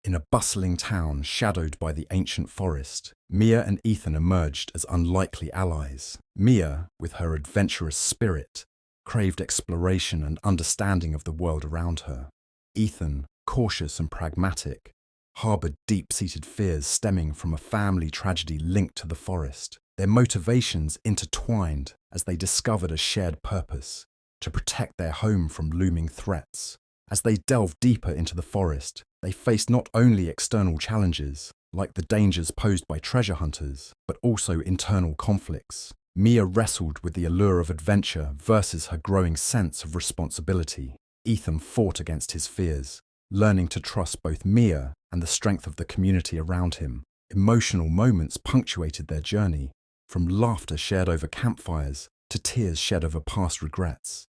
In a bustling town shadowed by the ancient forest, Mia and Ethan emerged as unlikely allies. Mia, with her adventurous spirit, craved exploration and understanding of the world around her. Ethan, cautious and pragmatic, harboured deep-seated fears stemming from a family tragedy linked to the forest. Their motivations intertwined as they discovered a shared purpose: to protect their home from looming threats. As they delved deeper into the forest, they faced not only external challenges, like the dangers posed by treasure hunters, but also internal conflicts. Mia wrestled with the allure of adventure versus her growing sense of responsibility. Ethan fought against his fears, learning to trust both Mia and the strength of the community around him. Emotional moments punctuated their journey, from laughter shared over campfires to tears shed over past regrets.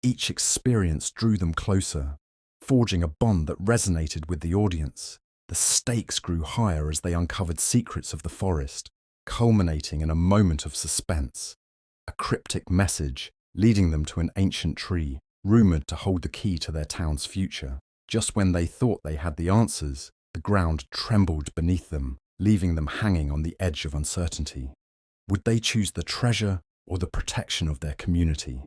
Each experience drew them closer, forging a bond that resonated with the audience. The stakes grew higher as they uncovered secrets of the forest, culminating in a moment of suspense. A cryptic message leading them to an ancient tree, rumoured to hold the key to their town's future. Just when they thought they had the answers, the ground trembled beneath them, leaving them hanging on the edge of uncertainty. Would they choose the treasure or the protection of their community?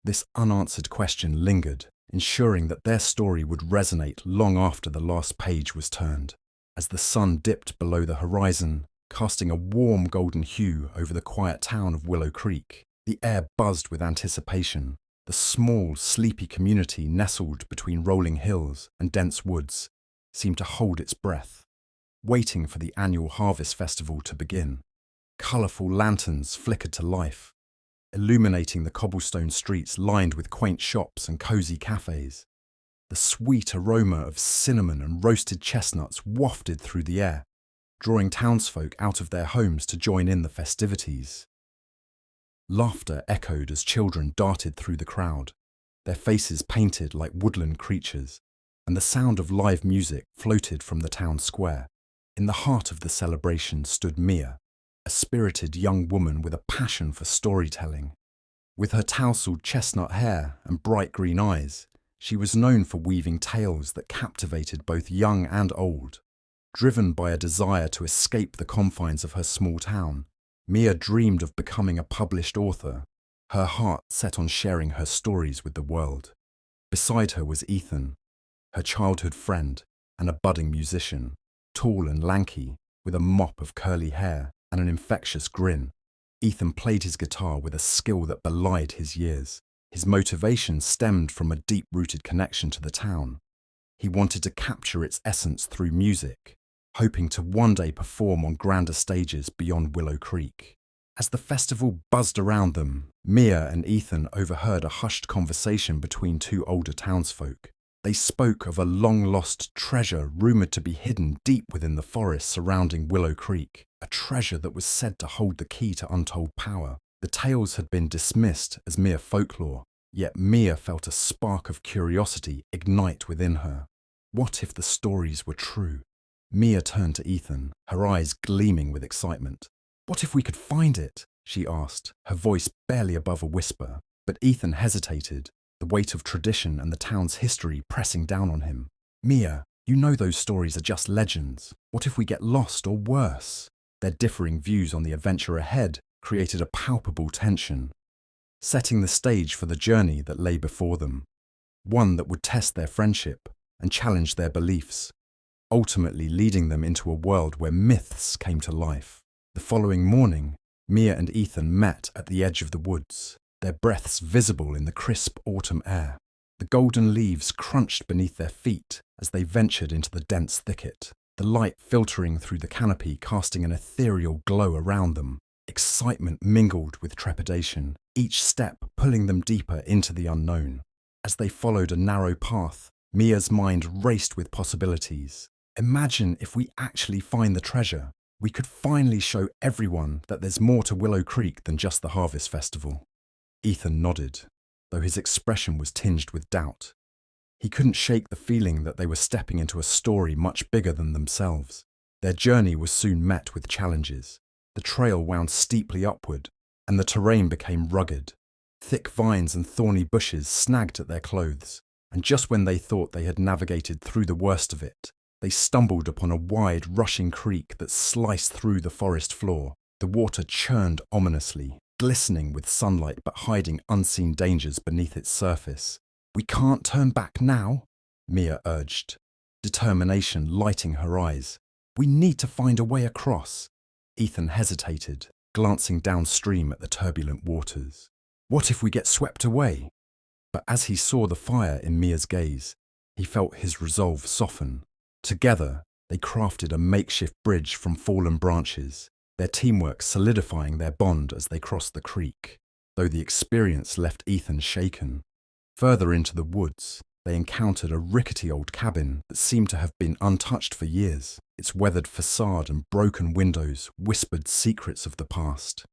This unanswered question lingered, ensuring that their story would resonate long after the last page was turned. As the sun dipped below the horizon, casting a warm golden hue over the quiet town of Willow Creek, the air buzzed with anticipation. The small, sleepy community nestled between rolling hills and dense woods seemed to hold its breath, waiting for the annual harvest festival to begin. Colourful lanterns flickered to life, illuminating the cobblestone streets lined with quaint shops and cosy cafes. The sweet aroma of cinnamon and roasted chestnuts wafted through the air, drawing townsfolk out of their homes to join in the festivities. Laughter echoed as children darted through the crowd, their faces painted like woodland creatures, and the sound of live music floated from the town square. In the heart of the celebration stood Mia, a spirited young woman with a passion for storytelling. With her tousled chestnut hair and bright green eyes, she was known for weaving tales that captivated both young and old. Driven by a desire to escape the confines of her small town, Mia dreamed of becoming a published author, her heart set on sharing her stories with the world. Beside her was Ethan, her childhood friend and a budding musician, tall and lanky, with a mop of curly hair and an infectious grin. Ethan played his guitar with a skill that belied his years. His motivation stemmed from a deep-rooted connection to the town. He wanted to capture its essence through music, hoping to one day perform on grander stages beyond Willow Creek. As the festival buzzed around them, Mia and Ethan overheard a hushed conversation between two older townsfolk. They spoke of a long-lost treasure rumoured to be hidden deep within the forest surrounding Willow Creek, a treasure that was said to hold the key to untold power. The tales had been dismissed as mere folklore, yet Mia felt a spark of curiosity ignite within her. What if the stories were true? Mia turned to Ethan, her eyes gleaming with excitement. "What if we could find it?" she asked, her voice barely above a whisper. But Ethan hesitated, the weight of tradition and the town's history pressing down on him. "Mia, you know those stories are just legends. What if we get lost or worse?" Their differing views on the adventure ahead created a palpable tension, setting the stage for the journey that lay before them, one that would test their friendship and challenge their beliefs, ultimately leading them into a world where myths came to life. The following morning, Mia and Ethan met at the edge of the woods, their breaths visible in the crisp autumn air. The golden leaves crunched beneath their feet as they ventured into the dense thicket, the light filtering through the canopy casting an ethereal glow around them. Excitement mingled with trepidation, each step pulling them deeper into the unknown. As they followed a narrow path, Mia's mind raced with possibilities. Imagine if we actually find the treasure. We could finally show everyone that there's more to Willow Creek than just the harvest festival. Ethan nodded, though his expression was tinged with doubt. He couldn't shake the feeling that they were stepping into a story much bigger than themselves. Their journey was soon met with challenges. The trail wound steeply upward, and the terrain became rugged. Thick vines and thorny bushes snagged at their clothes, and just when they thought they had navigated through the worst of it, They stumbled upon a wide, rushing creek that sliced through the forest floor. The water churned ominously, glistening with sunlight but hiding unseen dangers beneath its surface. "We can't turn back now," Mia urged, determination lighting her eyes. "We need to find a way across." Ethan hesitated, glancing downstream at the turbulent waters. What if we get swept away? But as he saw the fire in Mia's gaze, he felt his resolve soften. Together, they crafted a makeshift bridge from fallen branches, their teamwork solidifying their bond as they crossed the creek, though the experience left Ethan shaken. Further into the woods, they encountered a rickety old cabin that seemed to have been untouched for years. Its weathered facade and broken windows whispered secrets of the past.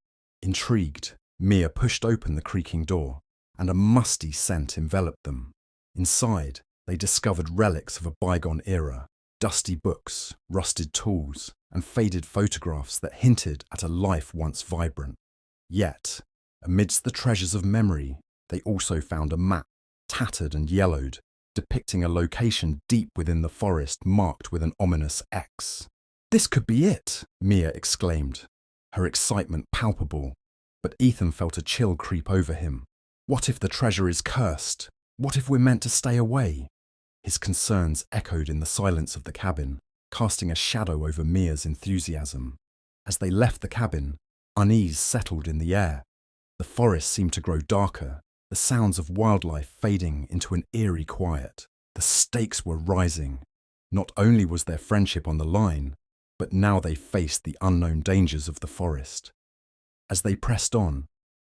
Intrigued, Mia pushed open the creaking door, and a musty scent enveloped them. Inside, they discovered relics of a bygone era, dusty books, rusted tools, and faded photographs that hinted at a life once vibrant. Yet, amidst the treasures of memory, they also found a map, tattered and yellowed, depicting a location deep within the forest marked with an ominous X. "This could be it," Mia exclaimed, her excitement palpable, but Ethan felt a chill creep over him. What if the treasure is cursed? What if we're meant to stay away? His concerns echoed in the silence of the cabin, casting a shadow over Mia's enthusiasm. As they left the cabin, unease settled in the air. The forest seemed to grow darker, the sounds of wildlife fading into an eerie quiet. The stakes were rising. Not only was their friendship on the line, but now they faced the unknown dangers of the forest. As they pressed on,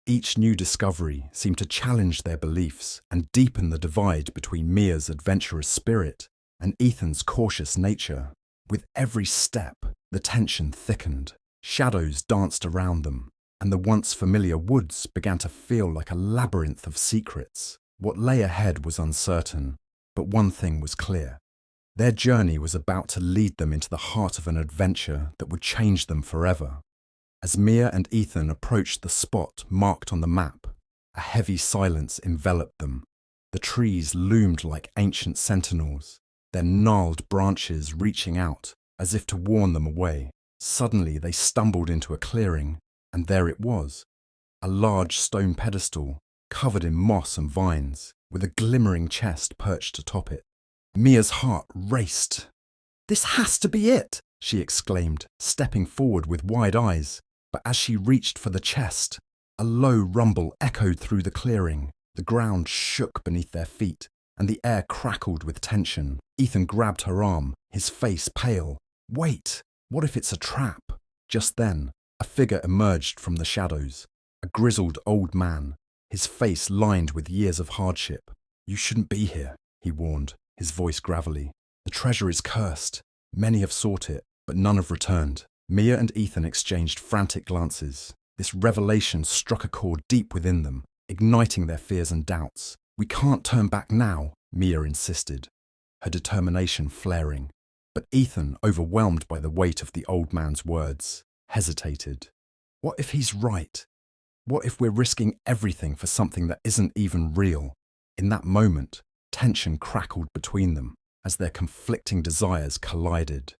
each new discovery seemed to challenge their beliefs and deepen the divide between Mia's adventurous spirit and Ethan's cautious nature. With every step, the tension thickened. Shadows danced around them, and the once familiar woods began to feel like a labyrinth of secrets. What lay ahead was uncertain, but one thing was clear. Their journey was about to lead them into the heart of an adventure that would change them forever. As Mia and Ethan approached the spot marked on the map, a heavy silence enveloped them. The trees loomed like ancient sentinels, their gnarled branches reaching out as if to warn them away. Suddenly they stumbled into a clearing, and there it was, a large stone pedestal covered in moss and vines, with a glimmering chest perched atop it. Mia's heart raced. "This has to be it!" she exclaimed, stepping forward with wide eyes. But as she reached for the chest, a low rumble echoed through the clearing. The ground shook beneath their feet, and the air crackled with tension. Ethan grabbed her arm, his face pale. "Wait! What if it's a trap?" Just then, a figure emerged from the shadows. A grizzled old man, his face lined with years of hardship. "You shouldn't be here," he warned, his voice gravelly. "The treasure is cursed. Many have sought it, but none have returned." Mia and Ethan exchanged frantic glances. This revelation struck a chord deep within them, igniting their fears and doubts. "We can't turn back now," Mia insisted, her determination flaring. But Ethan, overwhelmed by the weight of the old man's words, hesitated. What if he's right? What if we're risking everything for something that isn't even real? In that moment, tension crackled between them as their conflicting desires collided.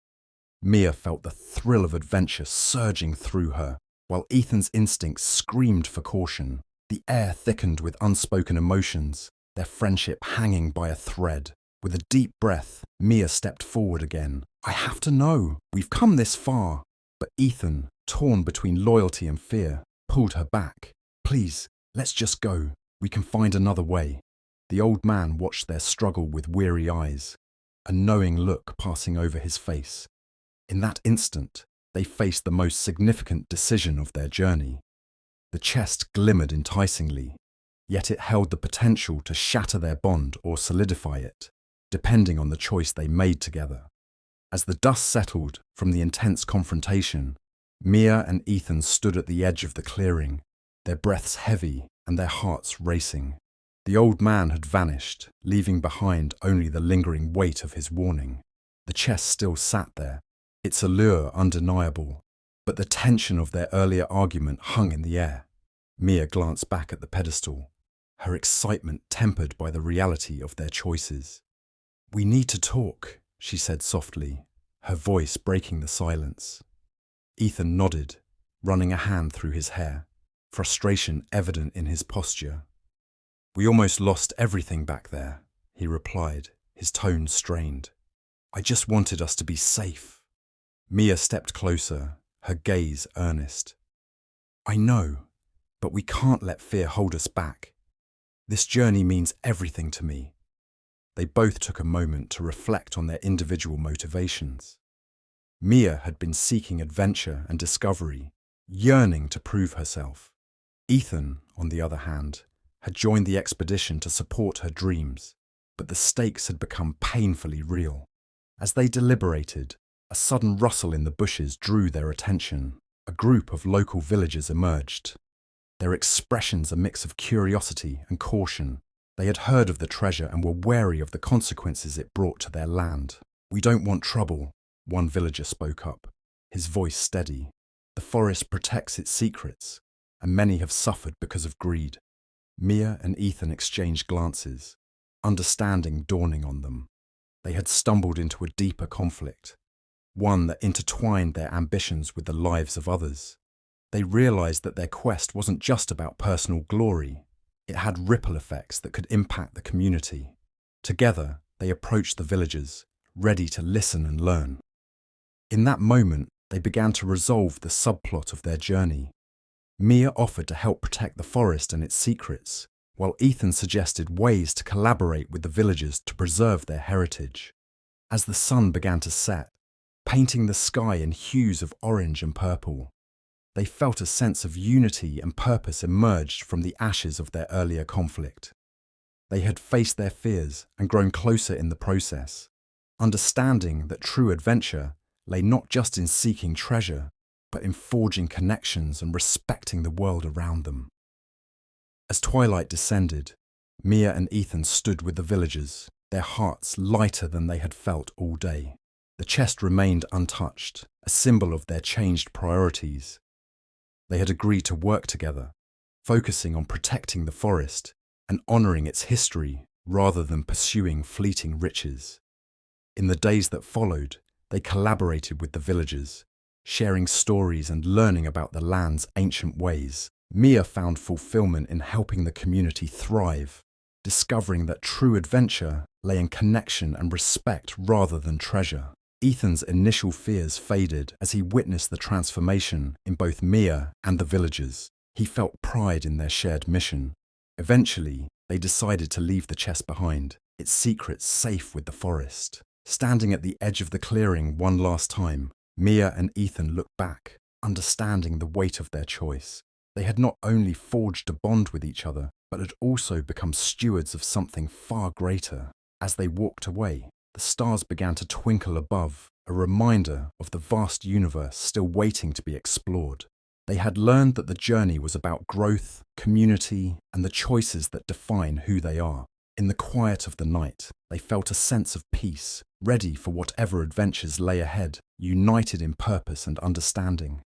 Mia felt the thrill of adventure surging through her, while Ethan's instincts screamed for caution. The air thickened with unspoken emotions, their friendship hanging by a thread. With a deep breath, Mia stepped forward again. "I have to know. We've come this far." But Ethan, torn between loyalty and fear, pulled her back. "Please, let's just go. We can find another way." The old man watched their struggle with weary eyes, a knowing look passing over his face. In that instant, they faced the most significant decision of their journey. The chest glimmered enticingly, yet it held the potential to shatter their bond or solidify it, depending on the choice they made together. As the dust settled from the intense confrontation, Mia and Ethan stood at the edge of the clearing, their breaths heavy and their hearts racing. The old man had vanished, leaving behind only the lingering weight of his warning. The chest still sat there, its allure undeniable, but the tension of their earlier argument hung in the air. Mia glanced back at the pedestal, her excitement tempered by the reality of their choices. "We need to talk," she said softly, her voice breaking the silence. Ethan nodded, running a hand through his hair, frustration evident in his posture. "We almost lost everything back there," he replied, his tone strained. "I just wanted us to be safe." Mia stepped closer, her gaze earnest. "I know, but we can't let fear hold us back. This journey means everything to me." They both took a moment to reflect on their individual motivations. Mia had been seeking adventure and discovery, yearning to prove herself. Ethan, on the other hand, had joined the expedition to support her dreams, but the stakes had become painfully real. As they deliberated, a sudden rustle in the bushes drew their attention. A group of local villagers emerged, their expressions a mix of curiosity and caution. They had heard of the treasure and were wary of the consequences it brought to their land. "We don't want trouble," one villager spoke up, his voice steady. "The forest protects its secrets, and many have suffered because of greed." Mia and Ethan exchanged glances, understanding dawning on them. They had stumbled into a deeper conflict, one that intertwined their ambitions with the lives of others. They realized that their quest wasn't just about personal glory. It had ripple effects that could impact the community. Together, they approached the villagers, ready to listen and learn. In that moment, they began to resolve the subplot of their journey. Mia offered to help protect the forest and its secrets, while Ethan suggested ways to collaborate with the villagers to preserve their heritage. As the sun began to set, painting the sky in hues of orange and purple, they felt a sense of unity and purpose emerged from the ashes of their earlier conflict. They had faced their fears and grown closer in the process, understanding that true adventure lay not just in seeking treasure, but in forging connections and respecting the world around them. As twilight descended, Mia and Ethan stood with the villagers, their hearts lighter than they had felt all day. The chest remained untouched, a symbol of their changed priorities. They had agreed to work together, focusing on protecting the forest and honouring its history rather than pursuing fleeting riches. In the days that followed, they collaborated with the villagers, sharing stories and learning about the land's ancient ways. Mia found fulfillment in helping the community thrive, discovering that true adventure lay in connection and respect rather than treasure. Ethan's initial fears faded as he witnessed the transformation in both Mia and the villagers. He felt pride in their shared mission. Eventually, they decided to leave the chest behind, its secrets safe with the forest. Standing at the edge of the clearing one last time, Mia and Ethan looked back, understanding the weight of their choice. They had not only forged a bond with each other, but had also become stewards of something far greater. As they walked away, the stars began to twinkle above, a reminder of the vast universe still waiting to be explored. They had learned that the journey was about growth, community, and the choices that define who they are. In the quiet of the night, they felt a sense of peace, ready for whatever adventures lay ahead, united in purpose and understanding.